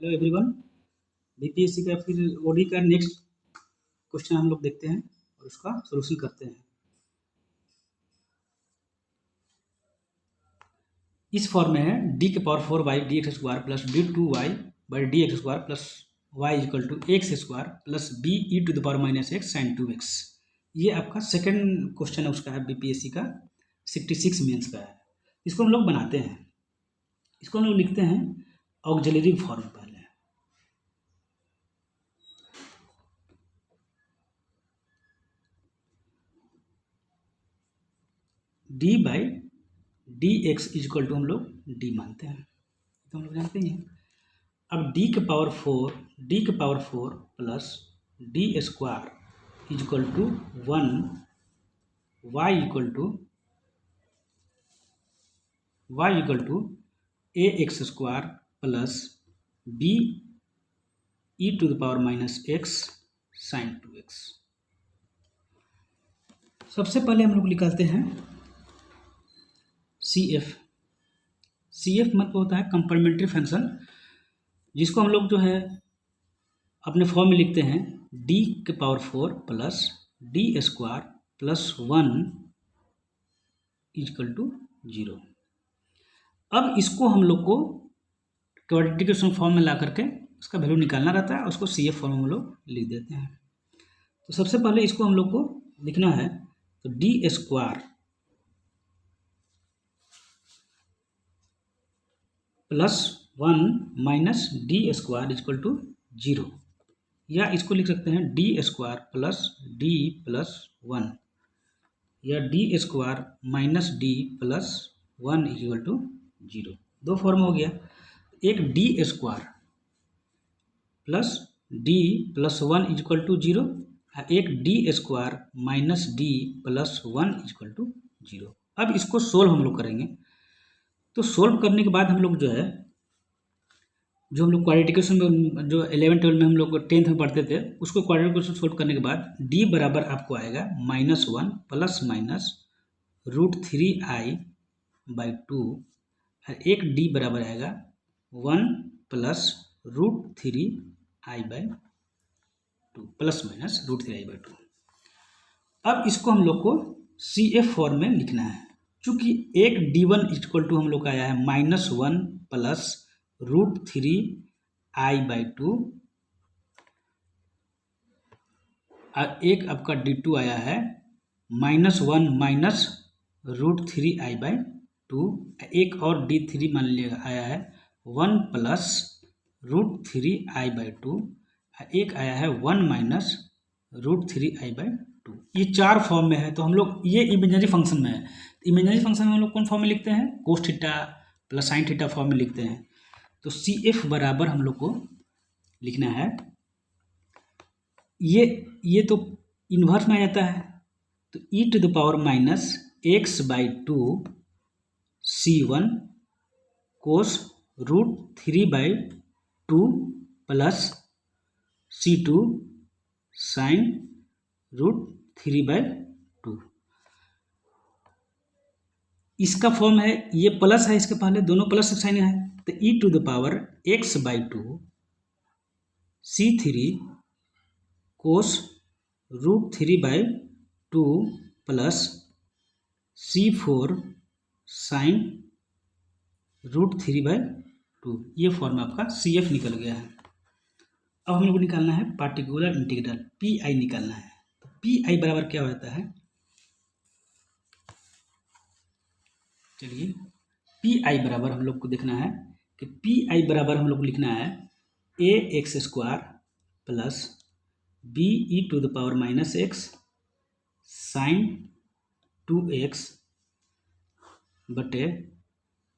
Hello everyone. BPSC का फिर OD का नेक्स्ट क्वेश्चन हम लोग देखते हैं और उसका सॉल्यूशन करते हैं। इस फॉर्म में है डी के power 4 by D x square plus D 2y by D x square plus y equal to x square plus B e to the power minus x sine 2x। ये आपका second question है, उसका है BPSC का 66 mains का है। इसको हम लोग बनाते हैं, इसको हम लोग लिखते हैं ऑक्सिलरी फॉर्म। पहले D by D x equal to हम लोग डी मानते हैं, तो हम लोग जानते ही हैं। अब डी के power 4 plus D square equal to 1 y equal to a x square plus B e to the power minus x sine 2x। सबसे पहले हम लोग निकालते हैं सी एफ मतलब होता है कंप्लीमेंट्री फंक्शन, जिसको हम लोग जो है अपने फॉर्म में लिखते हैं डी के power 4 plus D square plus 1 equal to 0। अब इसको हम लोग को क्वाड्रेटिक फॉर्म में ला करके उसका वैल्यू निकालना रहता है, उसको सी एफ फॉर्म में हम लोग लिख देते हैं। तो सबसे पहले इसको हम लोग को लिखना है, तो d square plus 1 minus D square equal to 0, या इसको लिख सकते हैं d square plus d plus 1, या d square minus d plus 1 equal to 0। दो फॉर्म हो गया, एक d square plus d plus 1 equal to 0, एक d square minus d plus 1 equal to 0। अब इसको सोल्व हम लोग करेंगे। तो सोल्व करने के बाद हम लोग जो है, जो हम लोग क्वाड्रेटिक में जो 11th-12 में हम लोग 10th में पढ़ते थे, उसको क्वाड्रेटिक सोल्व करने के बाद d बराबर आपको आएगा -1 प्लस माइनस √3i/2, एक d बराबर आएगा 1 plus √3i/2 plus minus √3i/2। अब इसको हम लोग को सी एफ फॉर्म में लिखना है। चूँकि एक d1 इक्वल टू हम लोग का आया है -1 प्लस √3i/2, और एक आपका d2 आया है -1 माइनस √3i/2, एक और d3 मान लिया आया है 1 प्लस √3i/2, एक आया है 1 माइनस √3i/2। ये चार फॉर्म में है, तो हम लोग ये इमेजिनरी फंक्शन में है। इमेजिनरी फंक्शन में हम लोग कौन फॉर्म में लिखते हैं? Cos theta plus sine theta form में लिखते हैं। तो सी एफ बराबर हम लोग को लिखना है, ये तो इन्वर्स में आ जाता है, तो e to the power minus x/2 c1 cos √3/2 plus c2 sine √3/2। इसका फॉर्म है, ये प्लस है, इसके पहले दोनों प्लस साइन है, तो e to the power x/2 c3 cos √3/2 plus c4 sine √3/2। ये फॉर्म आपका सी एफ निकल गया है। अब हम लोग को निकालना है पार्टिकुलर इंटीग्रल, पी आई निकालना है। तो पी आई बराबर क्या होता है? चलिए, पी आई बराबर हम लोग को देखना है कि पी आई बराबर हम लोग को लिखना है A x square plus B e to the power minus x sine 2x बटे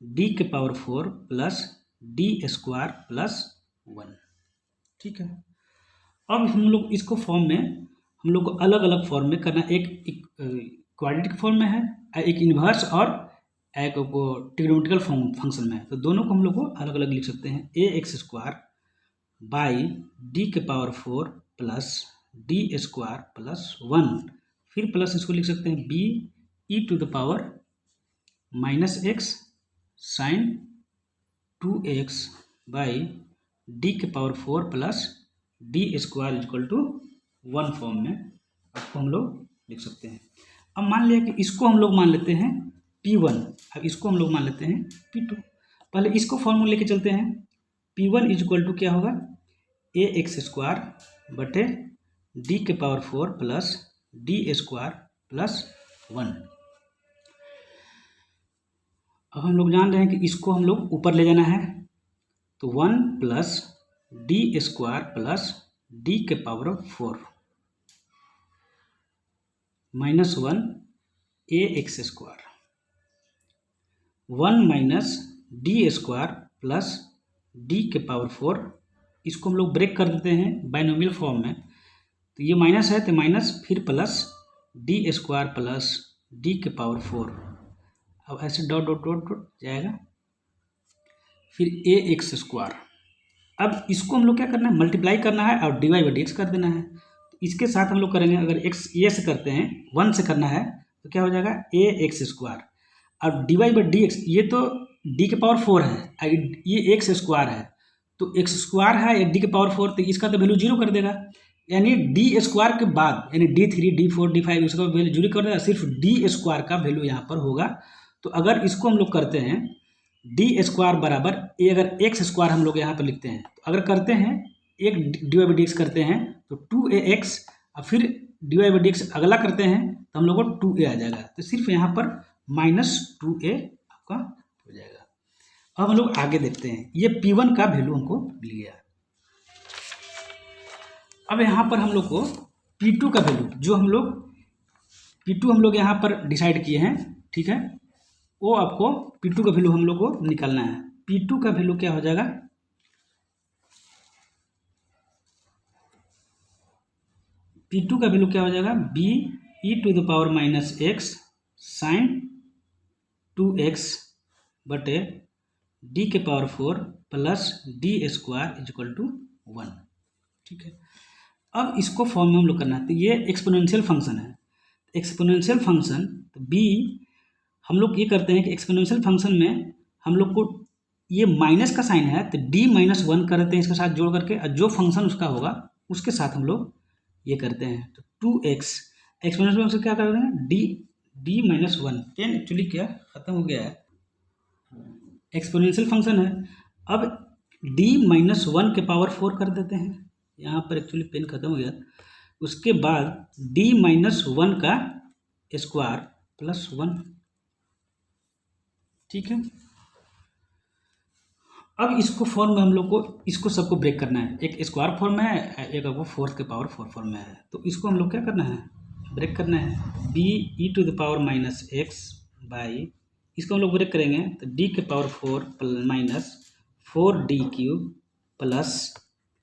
डी के power 4 plus D square plus 1। ठीक है, अब हम लोग इसको फॉर्म में हम लोग को अलग अलग फॉर्म में करना, एक क्वाड्रेटिक फॉर्म में है, एक इन्वर्स और एक ट्रिग्नोमेट्रिकल फंक्शन में है। तो दोनों को हम लोग को अलग अलग लिख सकते हैं, A x square by D के power 4 plus D square plus 1, फिर प्लस इसको लिख सकते हैं B e to the power minus x sine 2x by D के power 4 plus D square equal to 1 form में आपको हम लोग लिख सकते हैं। अब मान लिया कि इसको हम लोग मान लेते हैं P1, अब इसको हम लोग मान लेते हैं P2। पहले इसको फॉर्मूला लेके चलते हैं। P1 इक्वल टू क्या होगा, ए एक्स स्क्वायर बटे डी के power 4 plus D square plus 1। अब हम लोग जान रहे हैं कि इसको हम लोग ऊपर ले जाना है, तो 1 plus D square plus D के power 4 minus 1 A x square, 1 minus D square plus D के पावर 4। इसको हम लोग ब्रेक कर देते हैं बाइनोमियल फॉर्म में, तो ये माइनस है तो माइनस, फिर plus D square plus D के पावर 4। अब ऐसे डॉट डॉट डॉट डॉट जाएगा, फिर ए एक्स स्क्वायर। अब इसको हम लोग क्या करना है, मल्टीप्लाई करना है और d y by D x कर देना है। तो इसके साथ हम लोग करेंगे, अगर एक्स ए से करते हैं 1 से करना है तो क्या हो जाएगा ए एक्स स्क्वायर, और d y by D x, ये तो डी के पावर 4 है, ये एक्स स्क्वायर है, तो एक्स स्क्वायर है या डी के पावर 4, तो इसका तो वैल्यू 0 कर देगा। यानी डी स्क्वायर के बाद यानी D3 D4 D5 इसका वैल्यू 0 कर देगा, सिर्फ डी स्क्वायर का वैल्यू यहाँ पर होगा। तो अगर इसको हम लोग करते हैं डी स्क्वायर बराबर ए, अगर एक्स स्क्वायर हम लोग यहाँ पर लिखते हैं, तो अगर करते हैं एक d y by D x करते हैं तो 2ax, और फिर d y by D x अगला करते हैं तो हम लोग को 2a आ जाएगा, तो सिर्फ यहाँ पर -2a आपका हो जाएगा। अब हम लोग आगे देखते हैं, ये P1 का वैल्यू हमको मिल गया। अब यहाँ पर हम लोग को P2 का वैल्यू, जो हम लोग P2 हम लोग यहाँ पर डिसाइड किए हैं, ठीक है, वो आपको P2 का वैल्यू हम लोग को निकालना है। P2 का वैल्यू क्या हो जाएगा, P2 का वैल्यू क्या हो जाएगा, b e to the power minus x sine 2x बटे डी के power 4 plus D square equal to 1। ठीक है, अब इसको फॉर्म में हम लोग करना है, तो ये एक्सपोनेंशियल फंक्शन है। एक्सपोनेंशियल फंक्शन, तो बी हम लोग ये करते हैं कि एक्सपोनेंशियल फंक्शन में हम लोग को ये माइनस का साइन है, तो d - 1 करते हैं इसके साथ जोड़ करके, और जो फंक्शन उसका होगा उसके साथ हम लोग ये करते हैं, तो 2x एक्सपोनेंशियल फंक्शन क्या कर रहे हैं, d - 1। पेन एक्चुअली क्या खत्म हो गया है, एक्सपोनेंशियल फंक्शन है। अब d - 1 के पावर 4 कर देते हैं, यहाँ पर एक्चुअली पेन खत्म हो गया। उसके बाद d - 1 का स्क्वायर प्लस 1। ठीक है, अब इसको फॉर्म में हम लोग को इसको सबको ब्रेक करना है, एक स्क्वायर फॉर्म में है, एक आपको 4 के पावर 4 फॉर्म में है, तो इसको हम लोग क्या करना है, ब्रेक करना है। B e to the power minus x by, इसको हम लोग ब्रेक करेंगे तो डी के power 4 minus 4d cube plus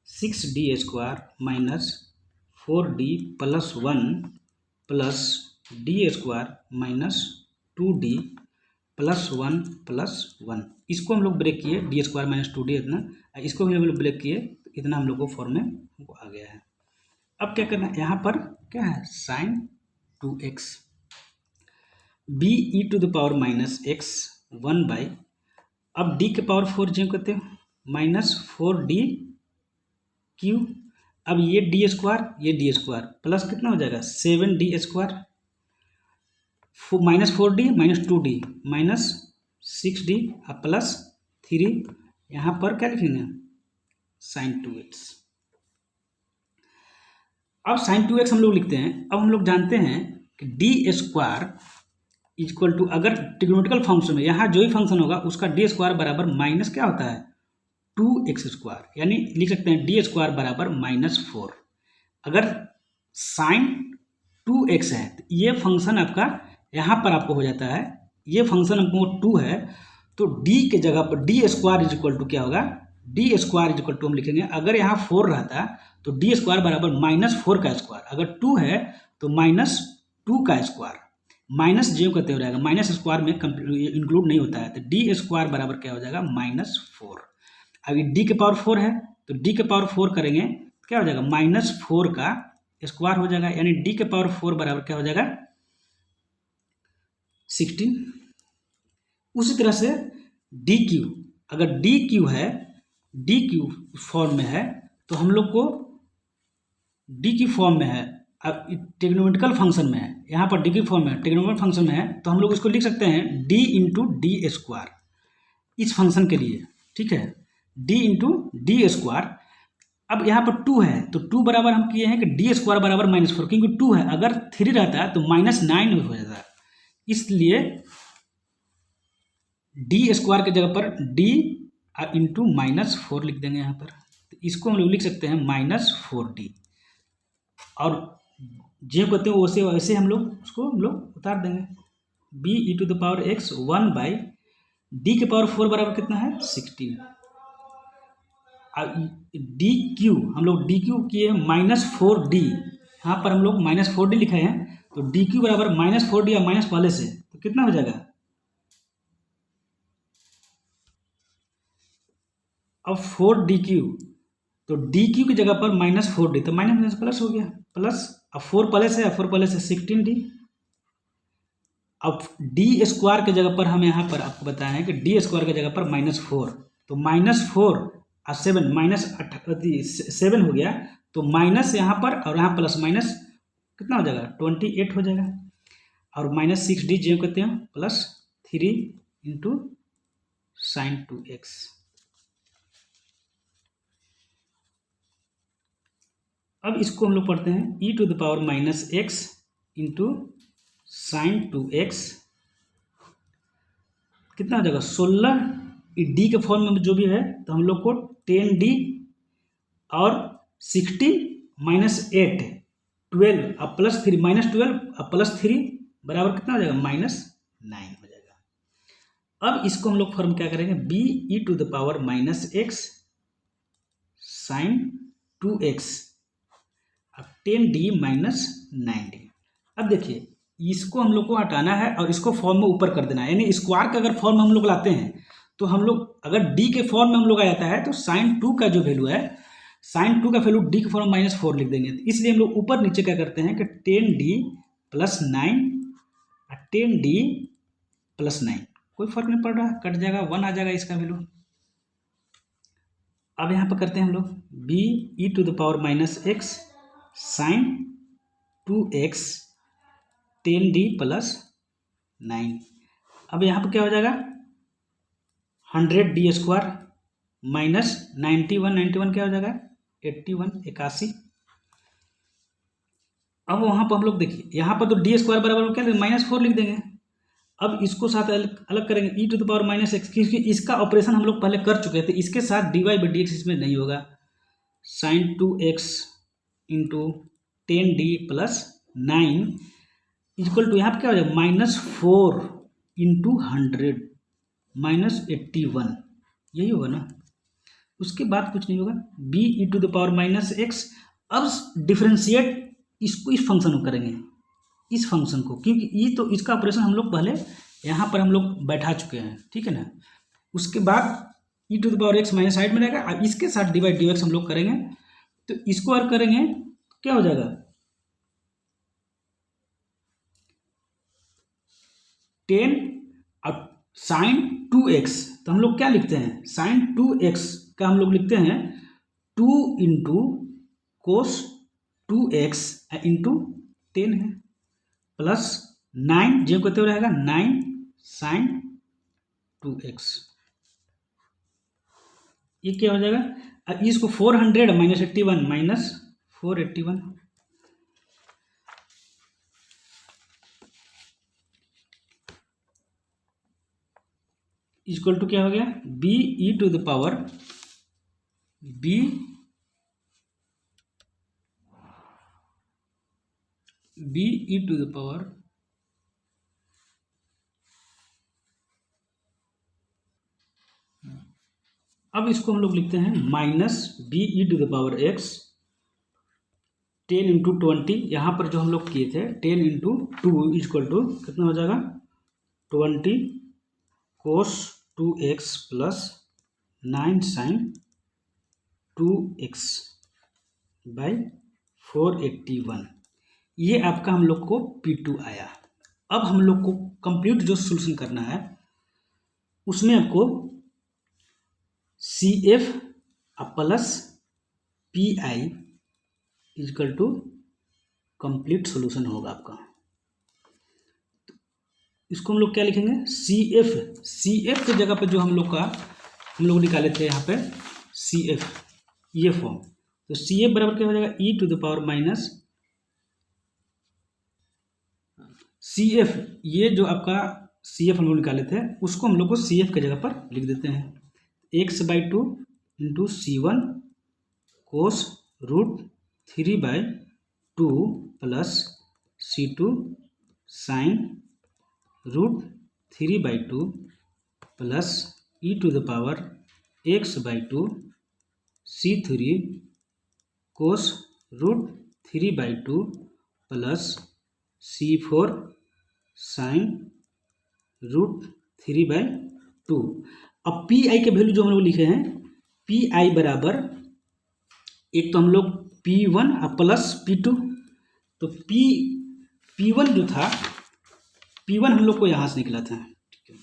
6d square minus 4d plus 1 plus D square minus 2d plus 1 plus 1। इसको हम लोग ब्रेक किए, डी स्क्वायर माइनस 2d इतना, इसको भी हम लोग ब्रेक किए तो इतना हम लोग को फॉर्म में हमको आ गया है। अब क्या करना है, यहाँ पर क्या है, sine 2x b e to the power minus x 1 by, अब डी के पावर 4 जो कहते हैं माइनस 4d क्यूब, अब ये डी स्क्वायर प्लस कितना हो जाएगा 7d square minus 4d minus 2d minus 6d plus 3, यहाँ पर क्या लिखेंगे साइन 2x। अब साइन 2x हम लोग लिखते हैं। अब हम लोग जानते हैं कि डी स्क्वायर इक्वल टू, अगर ट्रिग्नोमेट्रिकल फंक्शन में यहाँ जो भी फंक्शन होगा उसका डी स्क्वायर बराबर माइनस क्या होता है 2x स्क्वायर, यानी लिख सकते हैं डी स्क्वायर बराबर -4। अगर साइन 2x है तो ये फंक्शन आपका यहाँ पर आपको हो जाता है, ये फंक्शन हमको 2 है तो d के जगह पर डी स्क्वायर इक्वल टू क्या होगा, डी स्क्वायर इक्वल टू हम लिखेंगे, अगर यहाँ 4 रहता तो डी स्क्वायर बराबर -4 का स्क्वायर, अगर 2 है तो -2 का स्क्वायर, माइनस जो कहते हो रहेगा, माइनस स्क्वायर में इंक्लूड नहीं होता है, तो डी स्क्वायर बराबर क्या हो जाएगा -4। अभी डी के पावर 4 है तो डी के पावर 4 करेंगे तो क्या हो जाएगा -4 का स्क्वायर हो जाएगा, यानी डी के पावर 4 बराबर क्या हो जाएगा 16। उसी तरह से डी क्यू, अगर डी क्यू है, डी क्यू फॉर्म में है तो हम लोग को डी की फॉर्म में है, अब ट्रिग्नोमेट्रिकल फंक्शन में है, यहाँ पर डी की फॉर्म में है, ट्रिग्नोमेट्रिकल फंक्शन में है, तो हम लोग इसको लिख सकते हैं डी इंटू डी स्क्वायर इस फंक्शन के लिए, ठीक है, डी इंटू डी स्क्वायर। अब यहाँ पर 2 है तो 2 बराबर हम किए हैं कि डी स्क्वायर बराबर -4, क्योंकि 2 है, अगर 3 रहता है तो -9 हो जाता है, इसलिए डी स्क्वायर के जगह पर डी इंटू -4 लिख देंगे यहाँ पर, तो इसको हम लोग लिख सकते हैं -4d, और जो कहते हैं वैसे वैसे हम लोग उसको उतार देंगे, b e⁻x 1 बाई डी के पावर 4 बराबर कितना है 16, डी क्यू हम लोग डी क्यू किए -4d, यहाँ पर हम लोग -4d लिखे हैं, तो डी क्यू बराबर -4d या माइनस पहले से तो कितना हो जाएगा, अब 4d³ तो डी क्यू की जगह पर -4d, तो माइनस प्लस हो गया, प्लस अब 4 प्लस है, 4 प्लस है 16d। अब डी स्क्वायर के जगह पर हम यहाँ पर आपको बताए हैं कि डी स्क्वायर की जगह पर -4, तो -4 और 7 हो गया, तो माइनस यहाँ पर और यहाँ प्लस माइनस कितना हो जाएगा 28 हो जाएगा, और -6d जो कहते हैं प्लस 3 इंटू sin 2x। अब इसको हम लोग पढ़ते हैं e⁻x इंटू sin 2x कितना हो जाएगा 16, डी के फॉर्म में जो भी है तो हम लोग को 10d और 16 -8 12 और प्लस 3 -12 और प्लस 3 बराबर कितना हो जाएगा -9 हो जाएगा। अब इसको हम लोग फॉर्म क्या करेंगे be⁻x sin 2x 10d -9d। अब देखिए इसको हम लोग को हटाना है और इसको फॉर्म में ऊपर कर देना है, यानी स्क्वायर का अगर फॉर्म हम लोग लाते हैं तो हम लोग अगर d के फॉर्म में हम लोग आ जाता है तो sin 2 का जो वैल्यू है, sin 2 का वैल्यू d के फॉर्म में -4 लिख देंगे, इसलिए हम लोग ऊपर नीचे क्या करते हैं कि 10d + 9 10d + 9 कोई फर्क नहीं पड़ रहा, कट जाएगा 1 आ जाएगा इसका वैल्यू। अब यहाँ पर करते हैं हम लोग be⁻x sin 2x 10d + 9। अब यहाँ पर क्या हो जाएगा 100d स्क्वायर माइनस 91 क्या हो जाएगा 81। अब वहाँ पर हम लोग देखिए यहाँ पर तो डी स्क्वायर बराबर क्या -4 लिख देंगे। अब इसको साथ अलग करेंगे e⁻x, क्योंकि इसका ऑपरेशन हम लोग पहले कर चुके थे, इसके साथ dy/dx इसमें नहीं होगा। sin 2x into 10d + 9 equal to यहाँ पर क्या हो जाएगा -4 इंटू 100 -81, यही होगा ना, उसके बाद कुछ नहीं होगा। be⁻x अब डिफ्रेंशिएट इसको इस फंक्शन को करेंगे, इस फंक्शन को, क्योंकि ये तो इसका ऑपरेशन हम लोग पहले यहाँ पर हम लोग बैठा चुके हैं, ठीक है ना। उसके बाद e⁻x माइनस साइड में रहेगा, अब इसके साथ dy/dx हम लोग करेंगे, तो इसको और करेंगे क्या हो जाएगा 10 और sin 2x, तो हम लोग क्या लिखते हैं sin 2x का हम लोग लिखते हैं 2 इंटू कोस 2x इंटू 10 है प्लस 9 जो कहते हुए रहेगा 9 sin 2x, ये क्या हो जाएगा। अब इसको 400 -81 -481 इक्वल टू क्या हो गया be⁻x अब इसको हम लोग लिखते हैं -be⁻x 10 इंटू 20, यहाँ पर जो हम लोग किए थे 10 इंटू 2 इक्वल टू कितना हो जाएगा 20 cos 2x plus 9 sin 2x by 481, ये आपका हम लोग को P2 आया। अब हम लोग को कंप्लीट जो सोल्यूशन करना है उसमें आपको CF अब plus P I equal to complete solution होगा आपका। इसको हम लोग क्या लिखेंगे, सी एफ की जगह पे जो हम लोग निकाले थे यहाँ पे सी एफ, ये फॉर्म, तो सी एफ बराबर क्या हो जाएगा, e to the power minus c f, ये जो आपका सी एफ हम लोग निकाले थे उसको हम लोग को सी एफ की जगह पर लिख देते हैं, x/2 into c one cos root 3/2 plus c two sine root 3/2 plus e to the power x/2 c3 cos root 3/2 plus c4 sine root 3/2। अब पी आई के वैल्यू जो हम लोग लिखे हैं, पी आई बराबर एक तो हम लोग P1 प्लस P2, तो P1 जो था, P1 हम लोग को यहाँ से निकला था, ठीक है,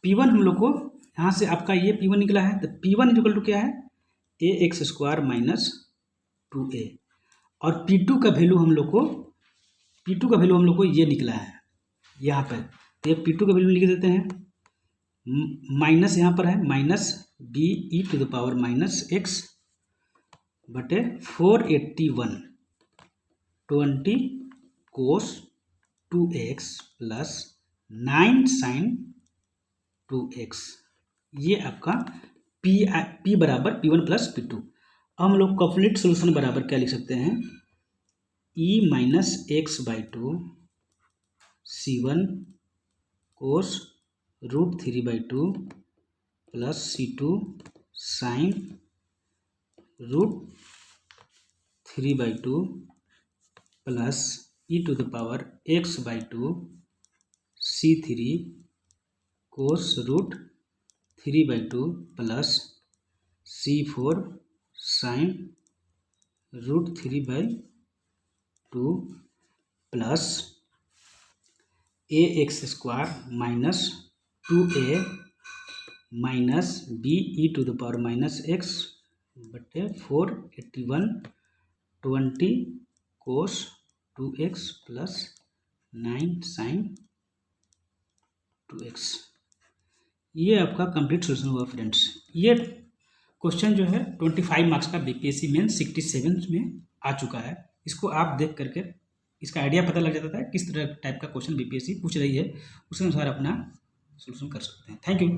P1 हम लोग को यहाँ से आपका ये P1 निकला है, तो P1 इक्वल टू क्या है, ax² माइनस 2a, और P2 का वैल्यू हम लोग को ये निकला है यहाँ पर, तो ये P2 का वैल्यू लिख देते हैं, माइनस यहाँ पर है minus b e to the power minus x बटे 481 20 कोस 2x प्लस 9 साइन 2x, ये आपका P बराबर P1 प्लस P2। अब हम लोग कंप्लीट सोल्यूशन बराबर क्या लिख सकते हैं, e minus x/2 c1 cos root 3/2 plus c2 sine root 3/2 plus e to the power x/2 c3 cos root 3/2 plus c4 sine root 3/2 plus ax² minus 2a minus b e to the power minus x बटे 481 20 कोस 2x plus 9 sign 2x, ये आपका complete solution हुआ friends. ये question जो है 25 marks का BPSC main 67 में आ चुका है। इसको आप देख करके इसका आइडिया पता लग जाता है किस तरह टाइप का क्वेश्चन बीपीएससी पूछ रही है, उसके अनुसार अपना सोल्यूशन कर सकते हैं। Thank you.